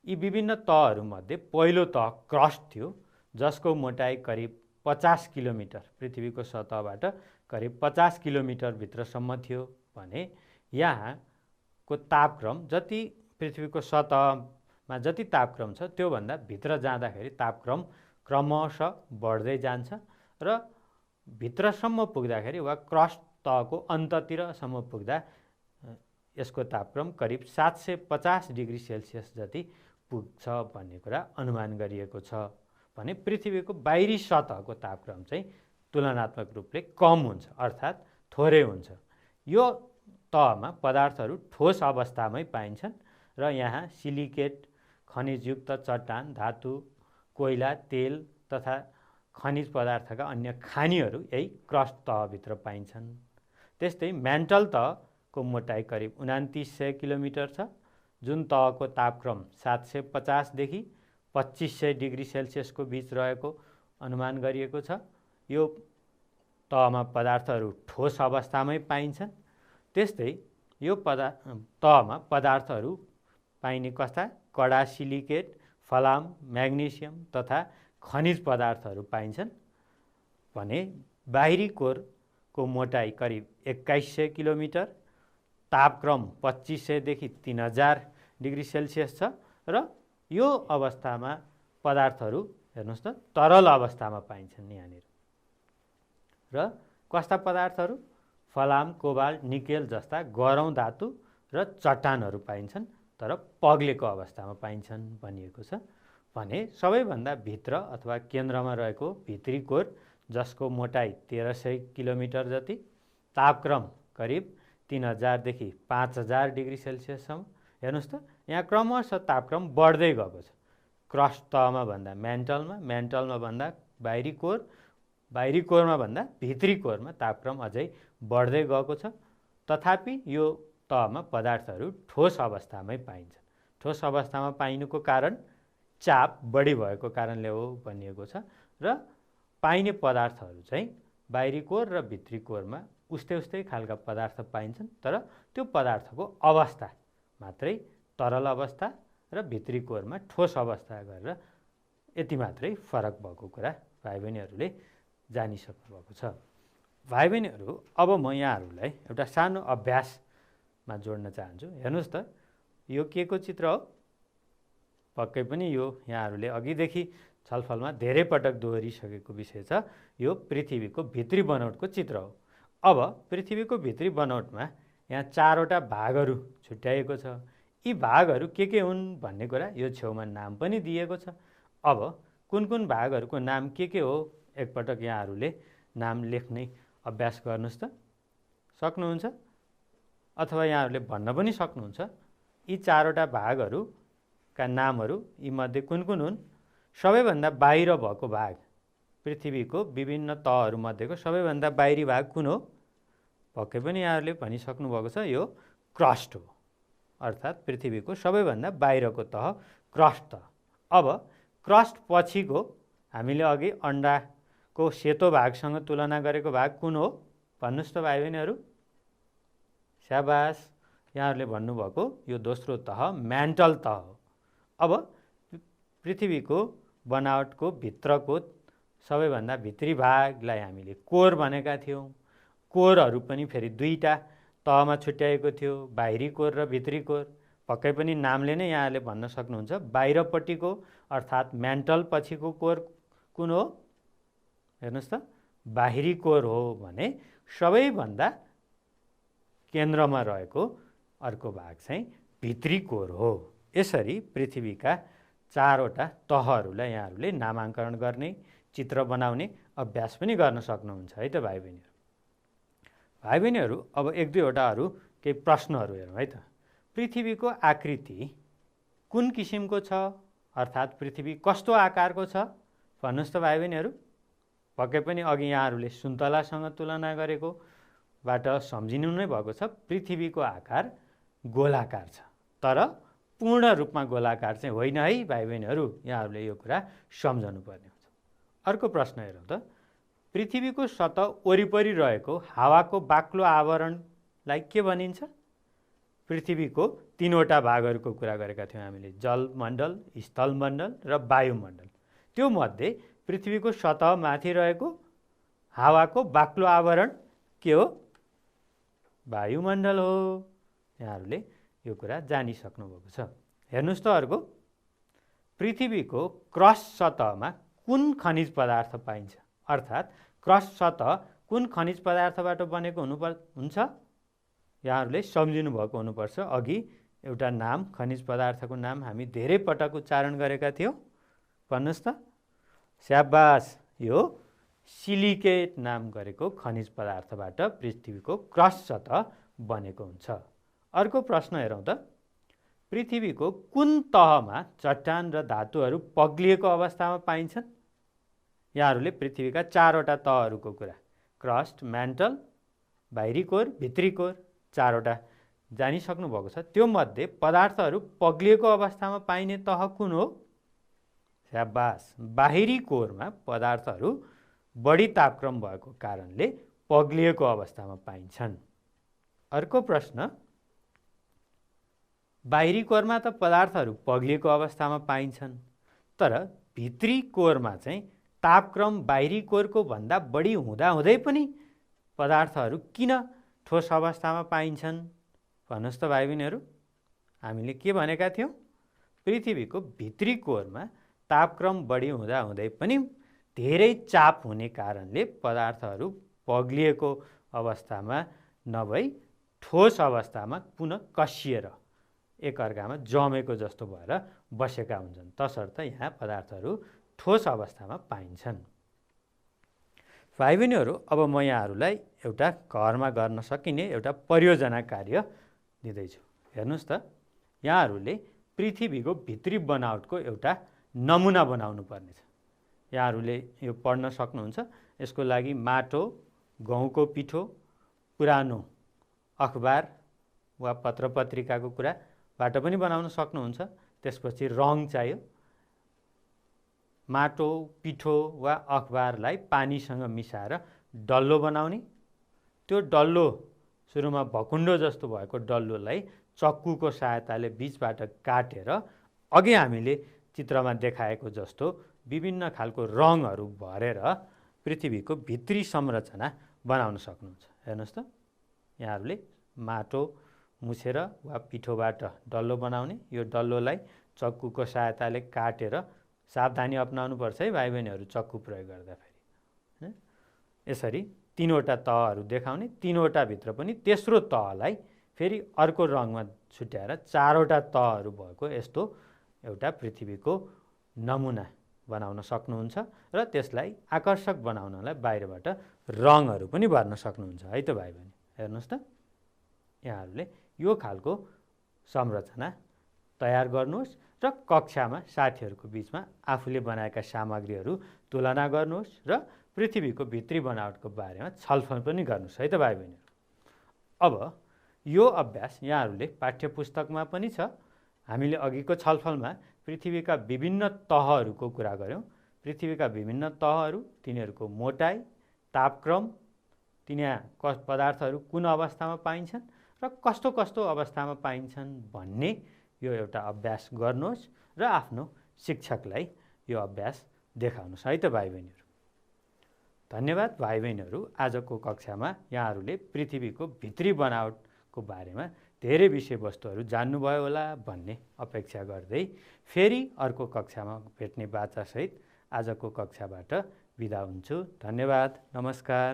यी विभिन्न तहहरूमध्ये पहिलो तह क्रस्ट थियो, जसको मोटाइ करिब 50 किलोमिटर, पृथ्वीको सतहबाट करिब 50 किलोमिटर भित्रसम्म थियो भने यहाँको तापक्रम जति पृथ्वीको सतहमा जति तापक्रम छ त्योभन्दा भित्र जाँदाखेरि तापक्रम क्रमशः बढ्दै जान्छ र भित्रसम्म पुग्दाखेरि वा क्रस्ट तहको अन्ततिरसम्म पुग्दा यसको तापक्रम करिब 750 डिग्री सेल्सियस जति पुग्छ भन्ने कुरा अनुमान गरिएको छ भने पृथ्वीको बाहिरी सतहको तापक्रम चाहिँ तुलनात्मक रूपले कम हुन्छ, अर्थात् थोरै हुन्छ। यो तहमा पदार्थहरू ठोस अवस्थामै पाइन्छन् र यहाँ सिलिकेट, खनिजयुक्त चट्टान, धातु, कोइला, तेल तथा खनिज पदार्थका अन्य खानीहरू यही क्रस्ट तहभित्र पाइन्छन्। त्यस्तै म्यान्टल तहको मोटाइ करिब 2900 किलोमिटर छ, जुन तहको तापक्रम 750 देखि 2500 डिग्री सेल्सियसको बीच रहेको अनुमान गरिएको छ। यो तहमा पदार्थहरू ठोस अवस्थामै पाइन्छन्। त्यस्तै यो तहमा पदार्थहरू पाइने कस्ता कडा सिलिकेट, फलाम, म्याग्नेसियम तथा खनिज पदार्थहरू पाइन्छन् भने बाहिरी कोरको मोटाइ करिब 2100 किलोमिटर, तापक्रम 2500 देखि 3000 डिग्री सेल्सियस छ र यो अवस्थामा पदार्थहरू हेर्नुहोस् त तरल अवस्थामा पाइन्छन् यहाँनिर। र कस्ता पदार्थहरू फलाम, कोबाल्ट, निकेल जस्ता गरौँ धातु र चट्टानहरू पाइन्छन् तर पग्लेको अवस्थामा पाइन्छन् भनिएको छ भने सबैभन्दा भित्र अथवा केन्द्रमा रहेको भित्री कोर जसको मोटाइ 1300 किलोमिटर जति, तापक्रम करिब 3000 देखि 5000 डिग्री सेल्सियससम्म। हेर्नुहोस् त यहाँ क्रमशः तापक्रम बढ्दै गएको छ। क्रस्ट तहमा भन्दा म्यान्टलमा भन्दा बाहिरी कोर, बाहिरी कोरमा भन्दा भित्री कोरमा तापक्रम अझै बढ्दै गएको छ। तथापि यो तहमा पदार्थहरू ठोस अवस्थामै पाइन्छन्। ठोस अवस्थामा पाइनुको कारण चाप बढी भएको कारणले हो भनिएको छ र पाइने पदार्थहरू चाहिँ बाहिरी कोर र भित्री कोरमा उस्तै खालका पदार्थ पाइन्छन् तर त्यो पदार्थको अवस्था मात्रै तरल अवस्था र भित्री कोरमा ठोस अवस्था गरेर यति मात्रै फरक भएको कुरा भाइ बहिनीहरूले जानिसक्नु भएको छ। भाइ बहिनीहरू, अब म यहाँहरूलाई एउटा सानो अभ्यासमा जोड्न चाहन्छु। हेर्नुहोस् त यो के को चित्र हो? पक्कै पनि यो यहाँहरूले अघिदेखि छलफलमा धेरै पटक दोहोरिसकेको विषय छ। यो पृथ्वीको भित्री बनोटको चित्र हो। अब पृथ्वीको भित्री बनोटमा यहाँ 4वटा भागहरू छुट्याइएको छ। यी भागहरू के हुन् भन्ने कुरा यो छेउमा नाम पनि दिएको छ। अब कुन भागहरूको नाम के हो एकपटक यहाँहरूले नाम लेख्ने अभ्यास गर्नुहोस् त। सक्नुहुन्छ? अथवा यहाँहरूले भन्न पनि सक्नुहुन्छ यी 4वटा भागहरूका नामहरू यीमध्ये कुन हुन्? सबैभन्दा बाहिर भएको भाग, पृथ्वीको विभिन्न तहहरूमध्येको सबैभन्दा बाहिरी भाग कुन हो? पक्कै पनि यहाँहरूले भनिसक्नु भएको छ, यो क्रस्ट हो। अर्थात् पृथ्वीको सबैभन्दा बाहिरको तह क्रस्ट तह। अब क्रस्ट पछिको हामीले अघि अन्डाको सेतो भागसँग तुलना गरेको भाग कुन हो? भन्नुहोस् त भाइ बहिनीहरू। स्याबास, यहाँहरूले भन्नुभएको यो दोस्रो तह म्यान्टल तह हो। अब पृथ्वीको बनावटको भित्रको सबैभन्दा भित्री भागलाई हामीले कोर भनेका थियौँ। कोरहरू पनि फेरि 2टा तहमा छुट्याएको थियो, बाहिरी कोर र भित्री कोर। पक्कै पनि नामले नै यहाँहरूले भन्न सक्नुहुन्छ बाहिरपट्टिको अर्थात् म्यान्टल पछिको कोर कुन हो? हेर्नुहोस् त बाहिरी कोर हो भने सबैभन्दा केन्द्रमा रहेको अर्को भाग चाहिँ भित्री कोर हो। यसरी पृथ्वीका 4वटा तहहरूलाई यहाँहरूले नामाङ्करण गर्ने, चित्र बनाउने अभ्यास पनि गर्न सक्नुहुन्छ है त भाइ बहिनीहरू। भाइ बहिनीहरू, अब 1-2वटा अरू केही प्रश्नहरू हेरौँ है त। पृथ्वीको आकृति कुन किसिमको छ? अर्थात् पृथ्वी कस्तो आकारको छ? भन्नुहोस् त भाइ बहिनीहरू। पक्कै पनि अघि यहाँहरूले सुन्तलासँग तुलना गरेकोबाट सम्झिनु नै भएको छ। पृथ्वीको आकार गोलाकार छ, तर पूर्ण रूपमा गोलाकार चाहिँ होइन है भाइ बहिनीहरू। यहाँहरूले यो कुरा सम्झनु पर्ने हुन्छ। अर्को प्रश्न हेरौँ त। पृथ्वीको सतह वरिपरि रहेको हावाको बाक्लो आवरणलाई के भनिन्छ? पृथ्वीको 3वटा भागहरूको कुरा गरेका थियौँ हामीले, जलमण्डल, स्थलमण्डल र वायुमण्डल। त्यो मध्ये पृथ्वीको सतह माथि रहेको हावाको बाक्लो आवरण के हो? वायुमण्डल हो। यहाँहरूले यो कुरा जानिसक्नुभएको छ। हेर्नुहोस् त अर्को, पृथ्वीको क्रस सतहमा कुन खनिज पदार्थ पाइन्छ, अर्थात् क्रस सतह कुन खनिज पदार्थबाट बनेको हुन्छ। यहाँहरूले सम्झिनु भएको हुनुपर्छ। अघि एउटा नाम, खनिज पदार्थको नाम हामी धेरै पटक उच्चारण गरेका थियौँ। भन्नुहोस् त। स्याबास, यो सिलिकेट नाम गरेको खनिज पदार्थबाट पृथ्वीको क्रस सतह बनेको हुन्छ। अर्को प्रश्न हेरौँ त, पृथ्वीको कुन तहमा चट्टान र धातुहरू पग्लिएको अवस्थामा पाइन्छन्। यहाँहरूले पृथ्वीका 4वटा तहहरूको कुरा, क्रस्ट, म्यान्टल, बाहिरी कोर, भित्री कोर, 4वटा जानिसक्नु भएको छ। त्यो मध्ये पदार्थहरू पग्लिएको अवस्थामा पाइने तह कुन हो? स्याबास, बाहिरी कोरमा पदार्थहरू बढी तापक्रम भएको कारणले पग्लिएको अवस्थामा पाइन्छन्। अर्को प्रश्न, बाहिरी कोरमा त पदार्थहरू पग्लिएको अवस्थामा पाइन्छन्, तर भित्री कोरमा चाहिँ तापक्रम बाहिरी कोरको भन्दा बढी हुँदाहुँदै पनि पदार्थहरू किन ठोस अवस्थामा पाइन्छन्? भन्नुहोस् त भाइ बहिनीहरू। हामीले के भनेका थियौँ? पृथ्वीको भित्री कोरमा तापक्रम बढी हुँदाहुँदै पनि धेरै चाप हुने कारणले पदार्थहरू पग्लिएको अवस्थामा नभई ठोस अवस्थामा पुनः कसिएर एकअर्कामा जमेको जस्तो भएर बसेका हुन्छन्। तसर्थ यहाँ पदार्थहरू ठोस अवस्थामा पाइन्छन्। भाइ बहिनीहरू, अब म यहाँहरूलाई एउटा घरमा गर्न सकिने एउटा परियोजना कार्य दिँदैछु। हेर्नुहोस् त, यहाँहरूले पृथ्वीको भित्री बनावटको एउटा नमुना बनाउनु पर्नेछ। यहाँहरूले यो पढ्न सक्नुहुन्छ। यसको लागि माटो, गहुँको पिठो, पुरानो अखबार वा पत्रपत्रिकाको कुराबाट पनि बनाउन सक्नुहुन्छ। त्यसपछि रङ चाहियो। माटो, पिठो वा अखबारलाई पानीसँग मिसाएर डल्लो बनाउने। त्यो डल्लो सुरुमा भकुन्डो जस्तो भएको डल्लोलाई चक्कुको सहायताले बीचबाट काटेर अघि हामीले चित्रमा देखाएको जस्तो विभिन्न खालको रङहरू भरेर पृथ्वीको भित्री संरचना बनाउन सक्नुहुन्छ। हेर्नुहोस् त, यहाँहरूले माटो मुछेर वा पिठोबाट डल्लो बनाउने। यो डल्लोलाई चक्कुको सहायताले काटेर, सावधानी अपनाउनुपर्छ है भाइ बहिनीहरू चक्कु प्रयोग गर्दाखेरि। यसरी 3वटा तहहरू देखाउने, 3वटा भित्र पनि तेस्रो तहलाई फेरि अर्को रङमा छुट्याएर 4वटा तहहरू भएको यस्तो एउटा पृथ्वीको नमुना बनाउन सक्नुहुन्छ र त्यसलाई आकर्षक बनाउनलाई बाहिरबाट रङहरू पनि भर्न सक्नुहुन्छ है त भाइ बहिनी। हेर्नुहोस् त, यहाँहरूले यो खालको संरचना तयार गर्नुहोस् र कक्षामा साथीहरूको बिचमा आफूले बनाएका सामग्रीहरू तुलना गर्नुहोस् र पृथ्वीको भित्री बनावटको बारेमा छलफल पनि गर्नुहोस् है त भाइ बहिनीहरू। अब यो अभ्यास यहाँहरूले पाठ्यपुस्तकमा पनि छ। हामीले अघिको छलफलमा पृथ्वीका विभिन्न तहहरूको कुरा गऱ्यौँ। पृथ्वीका विभिन्न तहहरू, तिनीहरूको मोटाइ, तापक्रम, तिनीहरू पदार्थहरू कुन अवस्थामा पाइन्छन् र कस्तो कस्तो अवस्थामा पाइन्छन् भन्ने यो एउटा अभ्यास गर्नुहोस् र आफ्नो शिक्षकलाई यो अभ्यास देखाउनुहोस् है त भाइ बहिनीहरू। धन्यवाद भाइ बहिनीहरू। आजको कक्षामा यहाँहरूले पृथ्वीको भित्री बनावटको बारेमा धेरै विषयवस्तुहरू जान्नुभयो होला भन्ने अपेक्षा गर्दै फेरि अर्को कक्षामा भेट्ने बाचासहित आजको कक्षाबाट बिदा हुन्छु। धन्यवाद, नमस्कार।